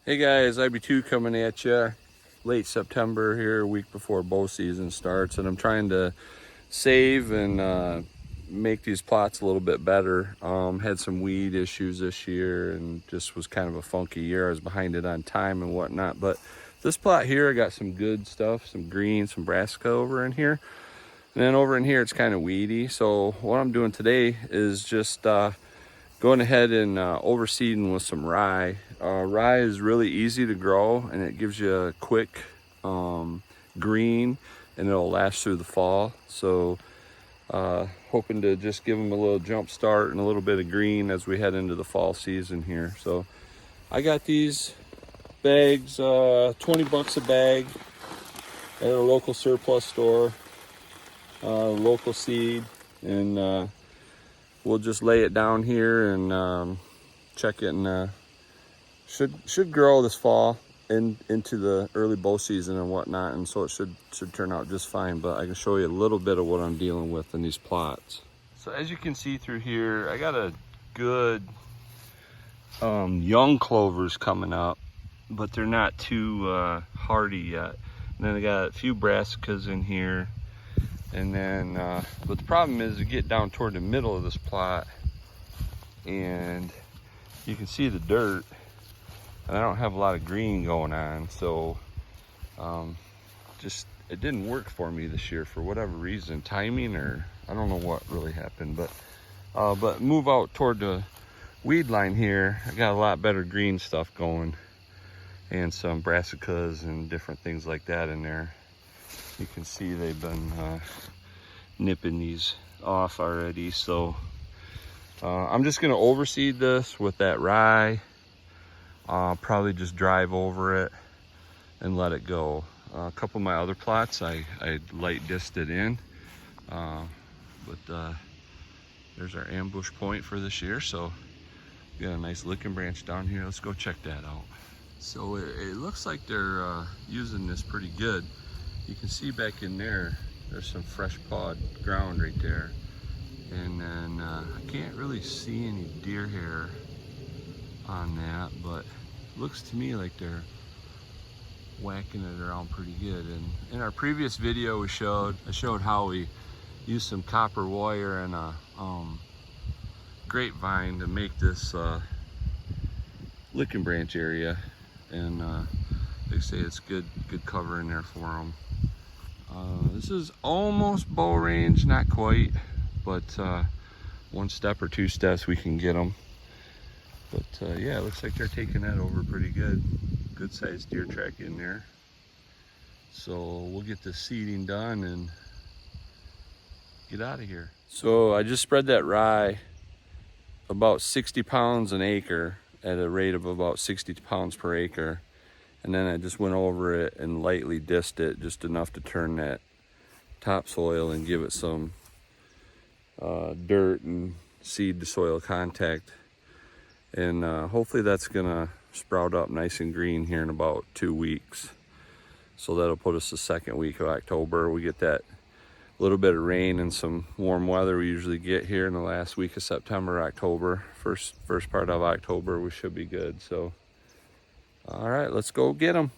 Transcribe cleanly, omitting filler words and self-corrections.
Hey guys, IB2 coming at you late September here, a week before bow season starts, and I'm trying to save and make these plots a little bit better. Had some weed issues this year and just was kind of a funky year. I was behind it on time and whatnot, but this plot here, I got some good stuff, some green, some brassica over in here. And then over in here, it's kind of weedy. So what I'm doing today is just going ahead and overseeding with some rye. Rye is really easy to grow and it gives you a quick green and it'll last through the fall. So hoping to just give them a little jump start and a little bit of green as we head into the fall season here. So I got these bags, 20 bucks a bag at a local surplus store, local seed, and we'll just lay it down here and check it, and should grow this fall into the early bow season and whatnot, and so it should turn out just fine. But I can show you a little bit of what I'm dealing with in these plots. So as you can see through here, I got a good young clovers coming up, but they're not too hardy yet. And then I got a few brassicas in here. And then, but the problem is to get down toward the middle of this plot and you can see the dirt, and I don't have a lot of green going on. So just, it didn't work for me this year for whatever reason, timing, or I don't know what really happened. But move out toward the weed line here, I got a lot better green stuff going and some brassicas and different things like that in there. You can see they've been nipping these off already. So I'm just gonna overseed this with that rye. Probably just drive over it and let it go. A couple of my other plots I light disced it in, but there's our ambush point for this year. So we got a nice licking branch down here. Let's go check that out. So it looks like they're using this pretty good. You can see back in there, there's some fresh pawed ground right there. And then I can't really see any deer hair on that, but it looks to me like they're whacking it around pretty good. And in our previous video I showed how we used some copper wire and a grapevine to make this licking branch area. And they say it's good cover in there for them. This is almost bow range, not quite, but one step or two steps we can get them. But yeah, it looks like they're taking that over pretty good. Good sized deer track in there. So we'll get the seeding done and get out of here. So I just spread that rye about 60 pounds an acre at a rate of about 60 pounds per acre. And then I just went over it and lightly disced it, just enough to turn that topsoil and give it some dirt and seed to soil contact. And hopefully that's gonna sprout up nice and green here in about 2 weeks. So that'll put us the second week of October. We get that little bit of rain and some warm weather we usually get here in the last week of September, October. First part of October, we should be good. So all right, let's go get them.